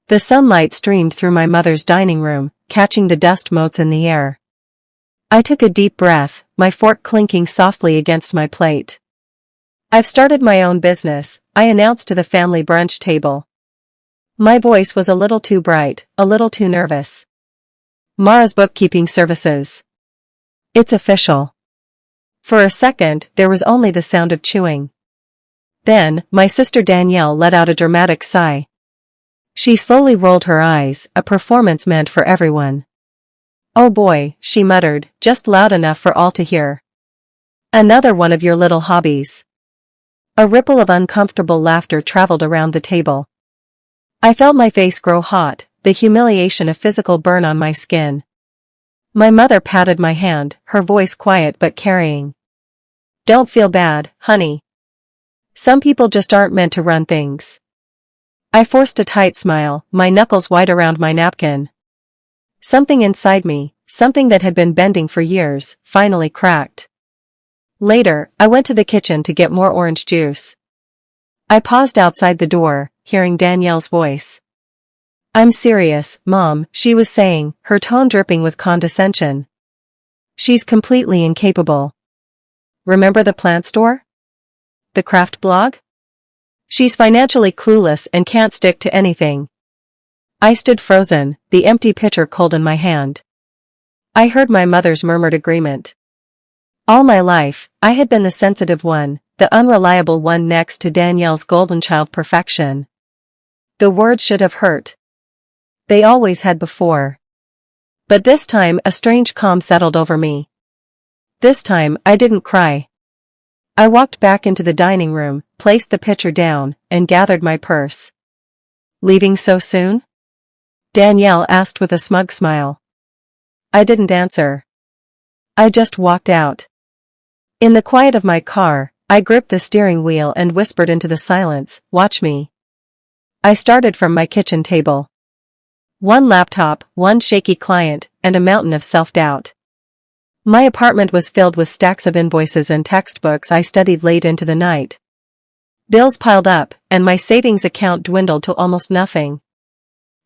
The sunlight streamed through my mother's dining room, catching the dust motes in the air. I took a deep breath, my fork clinking softly against my plate. "I've started my own business," I announced to the family brunch table. My voice was a little too bright, a little too nervous. "Mara's Bookkeeping Services. It's official." For a second, there was only the sound of chewing. Then, my sister Danielle let out a dramatic sigh. She slowly rolled her eyes, a performance meant for everyone. "Oh boy," she muttered, just loud enough for all to hear. "Another one of your little hobbies." A ripple of uncomfortable laughter traveled around the table. I felt my face grow hot, the humiliation a physical burn on my skin. My mother patted my hand, her voice quiet but carrying. "Don't feel bad, honey. Some people just aren't meant to run things." I forced a tight smile, my knuckles white around my napkin. Something inside me, something that had been bending for years, finally cracked. Later, I went to the kitchen to get more orange juice. I paused outside the door, hearing Danielle's voice. "I'm serious, Mom," she was saying, her tone dripping with condescension. "She's completely incapable. Remember the plant store? The craft blog? She's financially clueless and can't stick to anything." I stood frozen, the empty pitcher cold in my hand. I heard my mother's murmured agreement. All my life, I had been the sensitive one, the unreliable one next to Danielle's golden child perfection. The words should have hurt. They always had before. But this time a strange calm settled over me. This time I didn't cry. I walked back into the dining room, placed the pitcher down, and gathered my purse. "Leaving so soon?" Danielle asked with a smug smile. I didn't answer. I just walked out. In the quiet of my car, I gripped the steering wheel and whispered into the silence, "Watch me." I started from my kitchen table. One laptop, one shaky client, and a mountain of self-doubt. My apartment was filled with stacks of invoices and textbooks I studied late into the night. Bills piled up, and my savings account dwindled to almost nothing.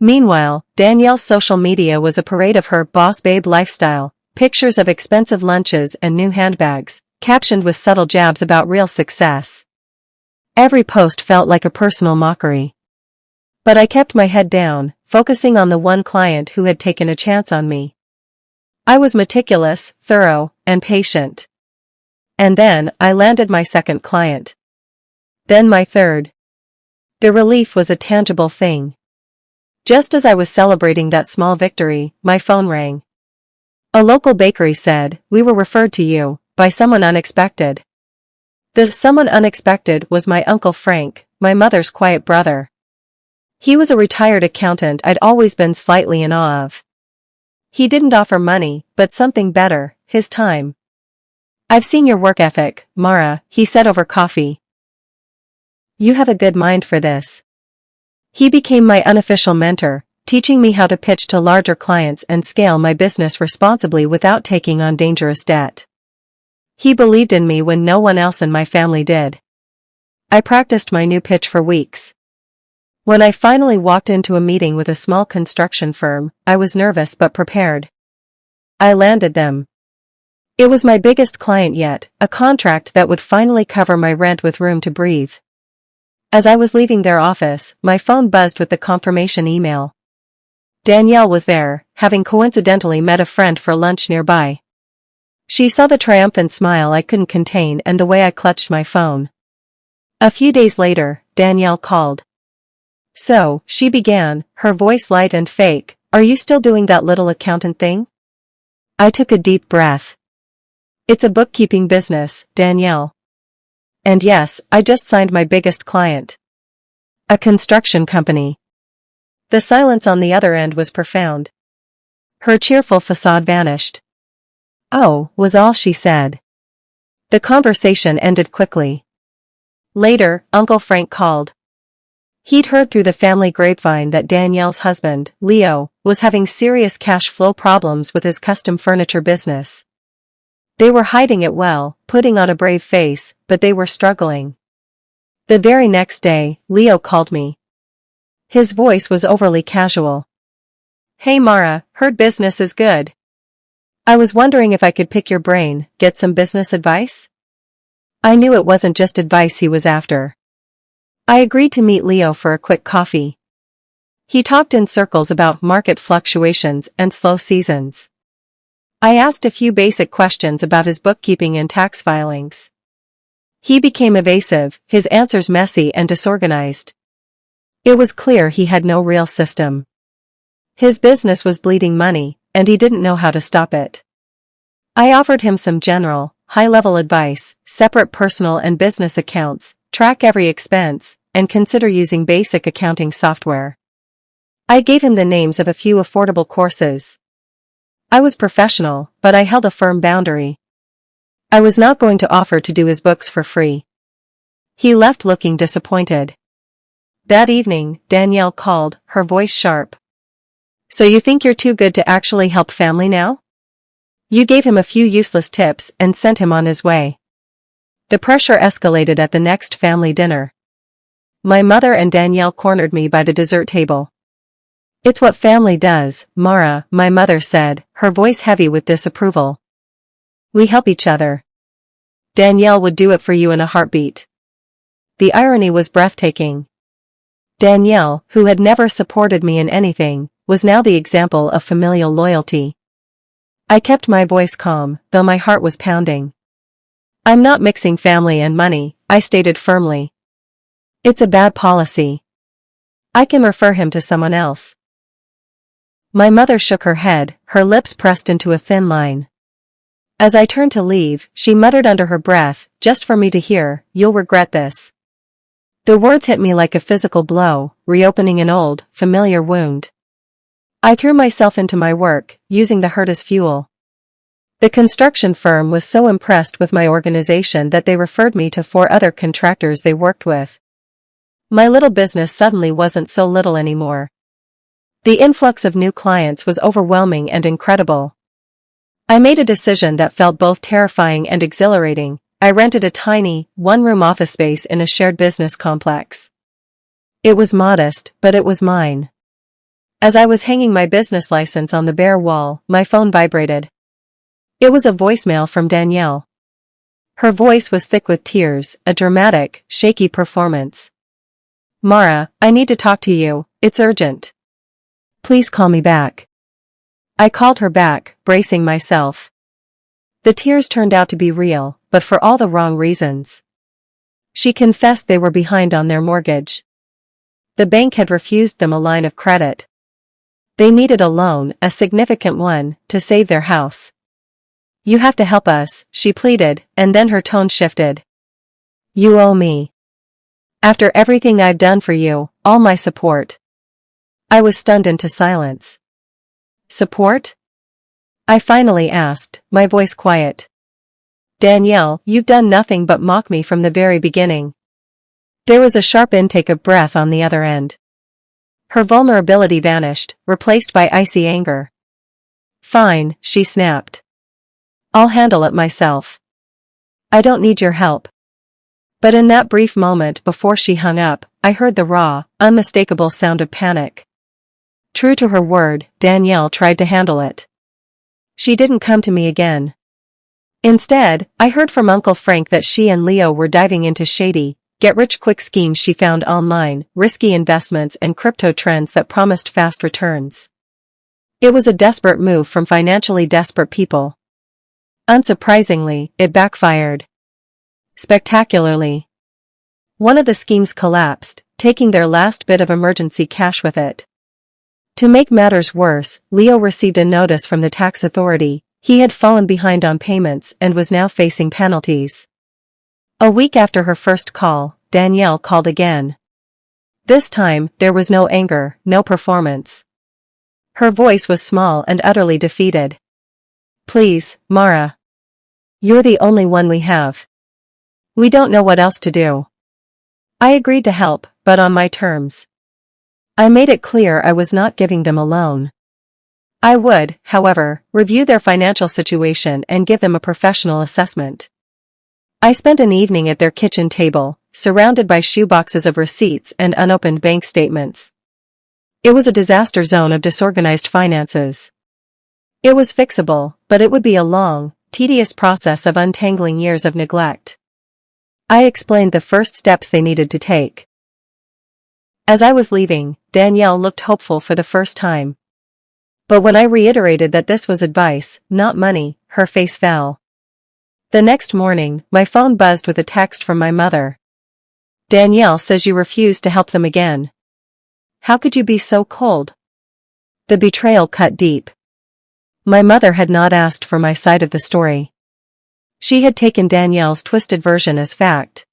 Meanwhile, Danielle's social media was a parade of her boss babe lifestyle, pictures of expensive lunches and new handbags, captioned with subtle jabs about real success. Every post felt like a personal mockery. But I kept my head down, focusing on the one client who had taken a chance on me. I was meticulous, thorough, and patient. And then, I landed my second client. Then my third. The relief was a tangible thing. Just as I was celebrating that small victory, my phone rang. A local bakery said, "We were referred to you by someone unexpected." The someone unexpected was my Uncle Frank, my mother's quiet brother. He was a retired accountant I'd always been slightly in awe of. He didn't offer money, but something better, his time. "I've seen your work ethic, Mara," he said over coffee. "You have a good mind for this." He became my unofficial mentor, teaching me how to pitch to larger clients and scale my business responsibly without taking on dangerous debt. He believed in me when no one else in my family did. I practiced my new pitch for weeks. When I finally walked into a meeting with a small construction firm, I was nervous but prepared. I landed them. It was my biggest client yet, a contract that would finally cover my rent with room to breathe. As I was leaving their office, my phone buzzed with the confirmation email. Danielle was there, having coincidentally met a friend for lunch nearby. She saw the triumphant smile I couldn't contain and the way I clutched my phone. A few days later, Danielle called. "So," she began, her voice light and fake, "are you still doing that little accountant thing?" I took a deep breath. "It's a bookkeeping business, Danielle. And yes, I just signed my biggest client. A construction company." The silence on the other end was profound. Her cheerful facade vanished. "Oh," was all she said. The conversation ended quickly. Later, Uncle Frank called. He'd heard through the family grapevine that Danielle's husband, Leo, was having serious cash flow problems with his custom furniture business. They were hiding it well, putting on a brave face, but they were struggling. The very next day, Leo called me. His voice was overly casual. Hey Mara, heard business is good. I was wondering if I could pick your brain, get some business advice? I knew it wasn't just advice he was after. I agreed to meet Leo for a quick coffee. He talked in circles about market fluctuations and slow seasons. I asked a few basic questions about his bookkeeping and tax filings. He became evasive, his answers messy and disorganized. It was clear he had no real system. His business was bleeding money, and he didn't know how to stop it. I offered him some general, high-level advice: separate personal and business accounts, track every expense, and consider using basic accounting software. I gave him the names of a few affordable courses. I was professional, but I held a firm boundary. I was not going to offer to do his books for free. He left looking disappointed. That evening, Danielle called, her voice sharp. So you think you're too good to actually help family now? You gave him a few useless tips and sent him on his way. The pressure escalated at the next family dinner. My mother and Danielle cornered me by the dessert table. It's what family does, Mara, my mother said, her voice heavy with disapproval. We help each other. Danielle would do it for you in a heartbeat. The irony was breathtaking. Danielle, who had never supported me in anything, was now the example of familial loyalty. I kept my voice calm, though my heart was pounding. I'm not mixing family and money, I stated firmly. It's a bad policy. I can refer him to someone else. My mother shook her head, her lips pressed into a thin line. As I turned to leave, she muttered under her breath, just for me to hear, "You'll regret this." The words hit me like a physical blow, reopening an old, familiar wound. I threw myself into my work, using the hurt as fuel. The construction firm was so impressed with my organization that they referred me to 4 other contractors they worked with. My little business suddenly wasn't so little anymore. The influx of new clients was overwhelming and incredible. I made a decision that felt both terrifying and exhilarating. I rented a tiny, one-room office space in a shared business complex. It was modest, but it was mine. As I was hanging my business license on the bare wall, my phone vibrated. It was a voicemail from Danielle. Her voice was thick with tears, a dramatic, shaky performance. Mara, I need to talk to you, it's urgent. Please call me back. I called her back, bracing myself. The tears turned out to be real, but for all the wrong reasons. She confessed they were behind on their mortgage. The bank had refused them a line of credit. They needed a loan, a significant one, to save their house. You have to help us, she pleaded, and then her tone shifted. You owe me. After everything I've done for you, all my support. I was stunned into silence. Support? I finally asked, my voice quiet. Danielle, you've done nothing but mock me from the very beginning. There was a sharp intake of breath on the other end. Her vulnerability vanished, replaced by icy anger. Fine, she snapped. I'll handle it myself. I don't need your help. But in that brief moment before she hung up, I heard the raw, unmistakable sound of panic. True to her word, Danielle tried to handle it. She didn't come to me again. Instead, I heard from Uncle Frank that she and Leo were diving into shady, get-rich-quick schemes she found online, risky investments and crypto trends that promised fast returns. It was a desperate move from financially desperate people. Unsurprisingly, it backfired. Spectacularly. One of the schemes collapsed, taking their last bit of emergency cash with it. To make matters worse, Leo received a notice from the tax authority. He had fallen behind on payments and was now facing penalties. A week after her first call, Danielle called again. This time, there was no anger, no performance. Her voice was small and utterly defeated. Please, Mara. You're the only one we have. We don't know what else to do. I agreed to help, but on my terms. I made it clear I was not giving them a loan. I would, however, review their financial situation and give them a professional assessment. I spent an evening at their kitchen table, surrounded by shoeboxes of receipts and unopened bank statements. It was a disaster zone of disorganized finances. It was fixable, but it would be a long, tedious process of untangling years of neglect. I explained the first steps they needed to take. As I was leaving, Danielle looked hopeful for the first time. But when I reiterated that this was advice, not money, her face fell. The next morning, my phone buzzed with a text from my mother. "Danielle says you refused to help them again. How could you be so cold?" The betrayal cut deep. My mother had not asked for my side of the story. She had taken Danielle's twisted version as fact.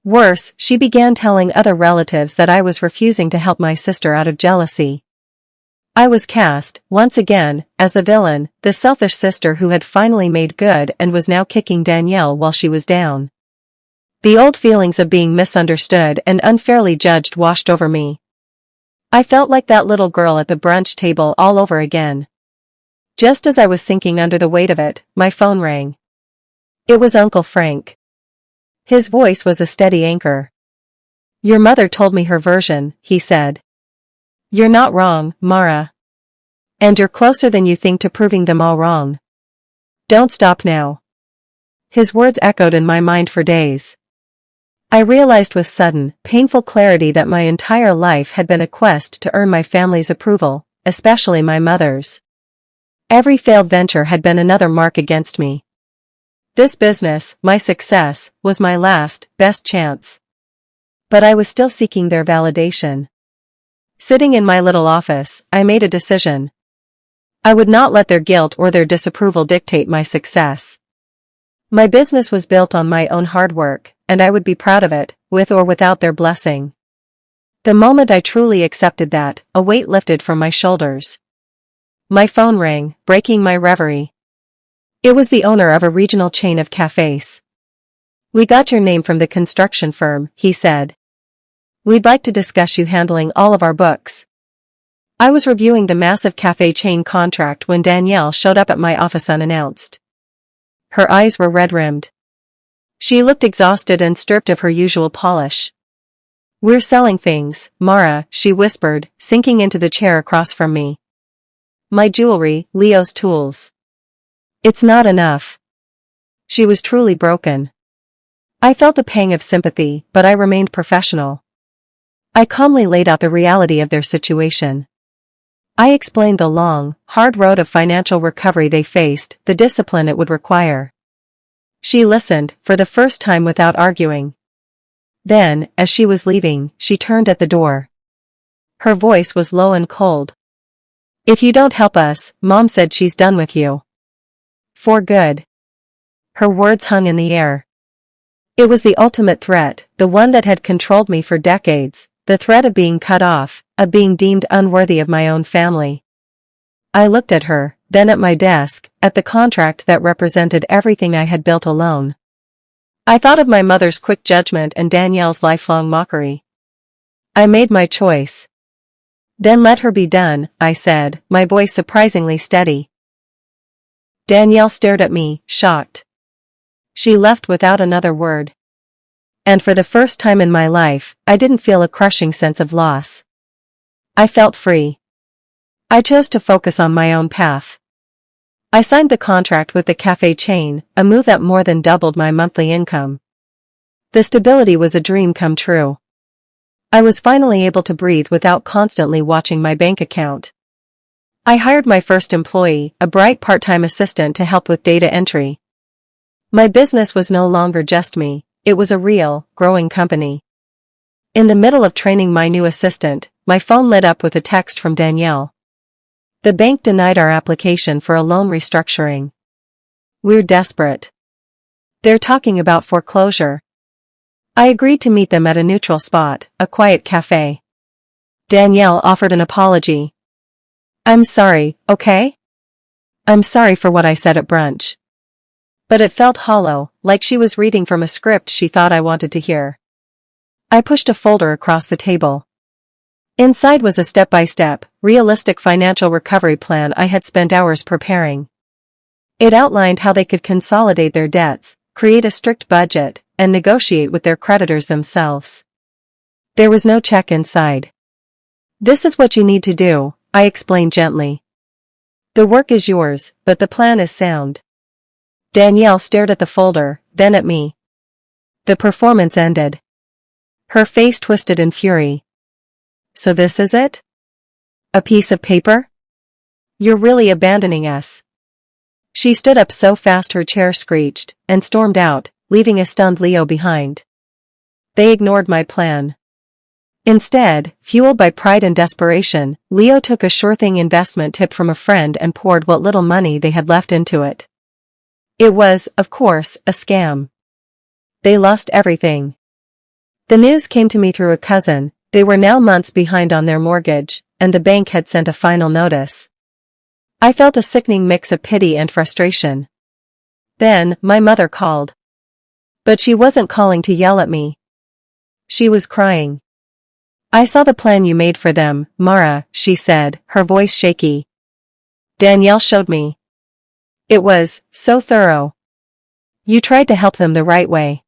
Worse, she began telling other relatives that I was refusing to help my sister out of jealousy. I was cast, once again, as the villain, the selfish sister who had finally made good and was now kicking Danielle while she was down. The old feelings of being misunderstood and unfairly judged washed over me. I felt like that little girl at the brunch table all over again. Just as I was sinking under the weight of it, my phone rang. It was Uncle Frank. His voice was a steady anchor. "Your mother told me her version," he said. "You're not wrong, Mara. And you're closer than you think to proving them all wrong. Don't stop now." His words echoed in my mind for days. I realized with sudden, painful clarity that my entire life had been a quest to earn my family's approval, especially my mother's. Every failed venture had been another mark against me. This business, my success, was my last, best chance. But I was still seeking their validation. Sitting in my little office, I made a decision. I would not let their guilt or their disapproval dictate my success. My business was built on my own hard work, and I would be proud of it, with or without their blessing. The moment I truly accepted that, a weight lifted from my shoulders. My phone rang, breaking my reverie. It was the owner of a regional chain of cafes. "We got your name from the construction firm," he said. "We'd like to discuss you handling all of our books." I was reviewing the massive cafe chain contract when Danielle showed up at my office unannounced. Her eyes were red-rimmed. She looked exhausted and stripped of her usual polish. "We're selling things, Mara," she whispered, sinking into the chair across from me. "My jewelry, Leo's tools. It's not enough." She was truly broken. I felt a pang of sympathy, but I remained professional. I calmly laid out the reality of their situation. I explained the long, hard road of financial recovery they faced, the discipline it would require. She listened, for the first time without arguing. Then, as she was leaving, she turned at the door. Her voice was low and cold. "If you don't help us, Mom said she's done with you. For good." Her words hung in the air. It was the ultimate threat, the one that had controlled me for decades, the threat of being cut off, of being deemed unworthy of my own family. I looked at her, then at my desk, at the contract that represented everything I had built alone. I thought of my mother's quick judgment and Danielle's lifelong mockery. I made my choice. "Then let her be done," I said, my voice surprisingly steady. Danielle stared at me, shocked. She left without another word. And for the first time in my life, I didn't feel a crushing sense of loss. I felt free. I chose to focus on my own path. I signed the contract with the cafe chain, a move that more than doubled my monthly income. The stability was a dream come true. I was finally able to breathe without constantly watching my bank account. I hired my first employee, a bright part-time assistant to help with data entry. My business was no longer just me, it was a real, growing company. In the middle of training my new assistant, my phone lit up with a text from Danielle. The bank denied our application for a loan restructuring. We're desperate. They're talking about foreclosure. I agreed to meet them at a neutral spot, a quiet cafe. Danielle offered an apology. "I'm sorry, okay? I'm sorry for what I said at brunch." But it felt hollow, like she was reading from a script she thought I wanted to hear. I pushed a folder across the table. Inside was a step-by-step, realistic financial recovery plan I had spent hours preparing. It outlined how they could consolidate their debts, create a strict budget, and negotiate with their creditors themselves. There was no check inside. This is what you need to do, I explained gently. The work is yours, but the plan is sound. Danielle stared at the folder, then at me. The performance ended. Her face twisted in fury. So this is it? A piece of paper? You're really abandoning us. She stood up so fast her chair screeched, and stormed out, leaving a stunned Leo behind. They ignored my plan. Instead, fueled by pride and desperation, Leo took a sure-thing investment tip from a friend and poured what little money they had left into it. It was, of course, a scam. They lost everything. The news came to me through a cousin. They were now months behind on their mortgage, and the bank had sent a final notice. I felt a sickening mix of pity and frustration. Then, my mother called. But she wasn't calling to yell at me. She was crying. I saw the plan you made for them, Mara, she said, her voice shaky. Danielle showed me. It was so thorough. You tried to help them the right way.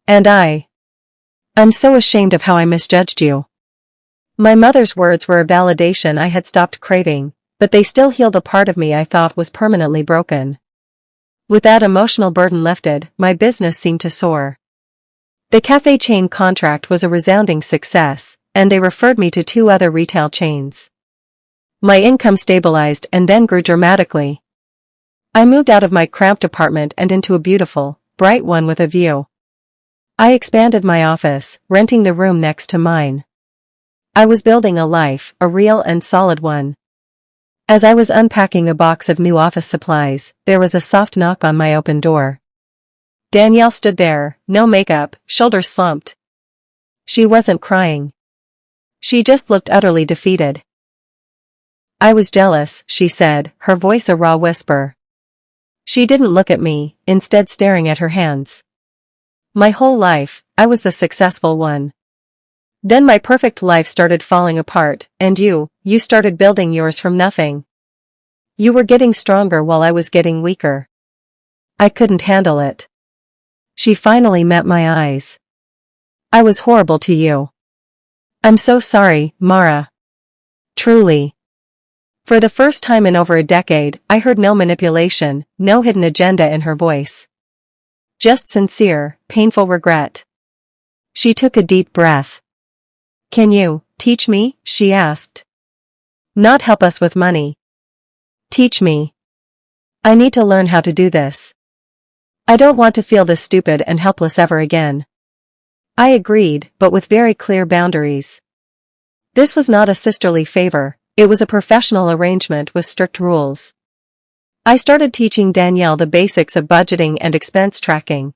And I'm so ashamed of how I misjudged you. My mother's words were a validation I had stopped craving, but they still healed a part of me I thought was permanently broken. With that emotional burden lifted, my business seemed to soar. The cafe chain contract was a resounding success, and they referred me to 2 other retail chains. My income stabilized and then grew dramatically. I moved out of my cramped apartment and into a beautiful, bright one with a view. I expanded my office, renting the room next to mine. I was building a life, a real and solid one. As I was unpacking a box of new office supplies, there was a soft knock on my open door. Danielle stood there, no makeup, shoulders slumped. She wasn't crying. She just looked utterly defeated. I was jealous, she said, her voice a raw whisper. She didn't look at me, instead staring at her hands. My whole life, I was the successful one. Then my perfect life started falling apart, and you started building yours from nothing. You were getting stronger while I was getting weaker. I couldn't handle it. She finally met my eyes. I was horrible to you. I'm so sorry, Mara. Truly. For the first time in over a decade, I heard no manipulation, no hidden agenda in her voice. Just sincere, painful regret. She took a deep breath. Can you teach me? She asked. Not help us with money. Teach me. I need to learn how to do this. I don't want to feel this stupid and helpless ever again. I agreed, but with very clear boundaries. This was not a sisterly favor, it was a professional arrangement with strict rules. I started teaching Danielle the basics of budgeting and expense tracking.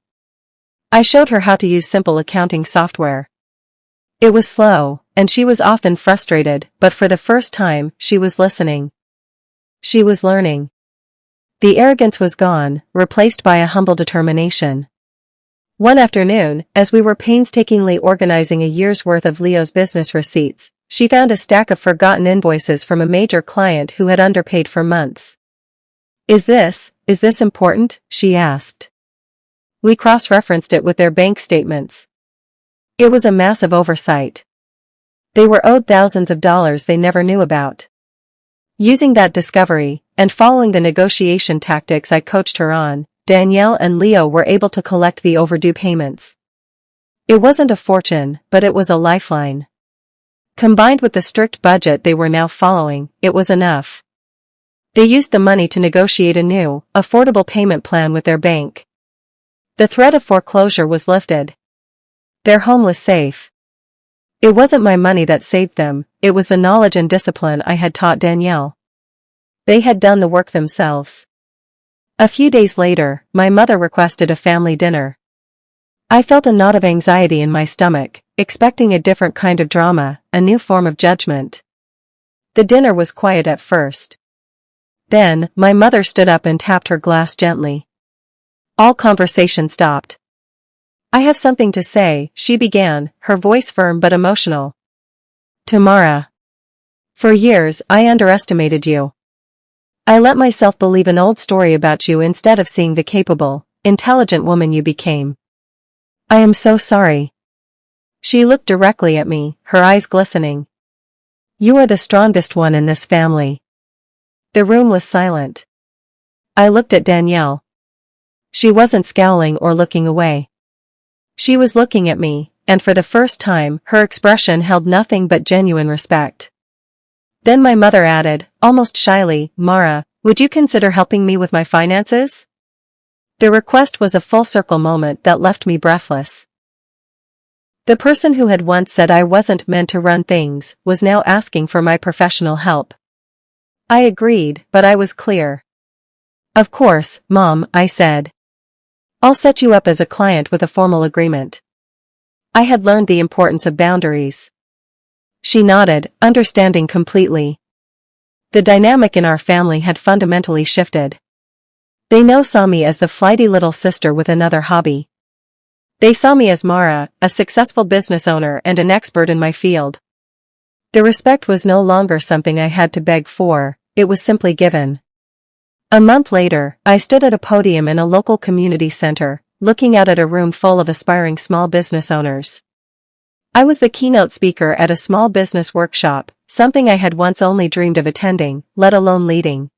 I showed her how to use simple accounting software. It was slow, and she was often frustrated, but for the first time, she was listening. She was learning. The arrogance was gone, replaced by a humble determination. One afternoon, as we were painstakingly organizing a year's worth of Leo's business receipts, she found a stack of forgotten invoices from a major client who had underpaid for months. Is this important? She asked. We cross-referenced it with their bank statements. It was a massive oversight. They were owed thousands of dollars they never knew about. Using that discovery, and following the negotiation tactics I coached her on, Danielle and Leo were able to collect the overdue payments. It wasn't a fortune, but it was a lifeline. Combined with the strict budget they were now following, it was enough. They used the money to negotiate a new, affordable payment plan with their bank. The threat of foreclosure was lifted. Their home was safe. It wasn't my money that saved them, it was the knowledge and discipline I had taught Danielle. They had done the work themselves. A few days later, my mother requested a family dinner. I felt a knot of anxiety in my stomach, expecting a different kind of drama, a new form of judgment. The dinner was quiet at first. Then, my mother stood up and tapped her glass gently. All conversation stopped. I have something to say, she began, her voice firm but emotional. To Mara. For years, I underestimated you. I let myself believe an old story about you instead of seeing the capable, intelligent woman you became. I am so sorry. She looked directly at me, her eyes glistening. You are the strongest one in this family. The room was silent. I looked at Danielle. She wasn't scowling or looking away. She was looking at me, and for the first time, her expression held nothing but genuine respect. Then my mother added, almost shyly, Mara, would you consider helping me with my finances? The request was a full-circle moment that left me breathless. The person who had once said I wasn't meant to run things was now asking for my professional help. I agreed, but I was clear. Of course, Mom, I said. I'll set you up as a client with a formal agreement. I had learned the importance of boundaries. She nodded, understanding completely. The dynamic in our family had fundamentally shifted. They now saw me as the flighty little sister with another hobby. They saw me as Mara, a successful business owner and an expert in my field. The respect was no longer something I had to beg for, it was simply given. A month later, I stood at a podium in a local community center, looking out at a room full of aspiring small business owners. I was the keynote speaker at a small business workshop, something I had once only dreamed of attending, let alone leading.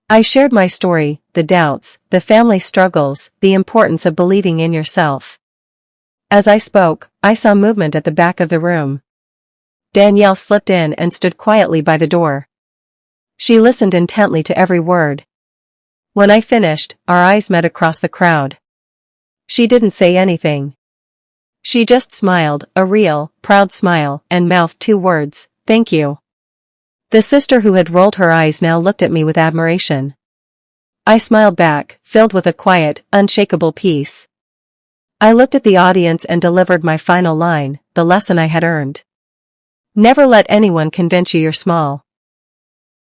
I shared my story, the doubts, the family struggles, the importance of believing in yourself. As I spoke, I saw movement at the back of the room. Danielle slipped in and stood quietly by the door. She listened intently to every word. When I finished, our eyes met across the crowd. She didn't say anything. She just smiled, a real, proud smile, and mouthed two words, thank you. The sister who had rolled her eyes now looked at me with admiration. I smiled back, filled with a quiet, unshakable peace. I looked at the audience and delivered my final line, the lesson I had earned. Never let anyone convince you you're small.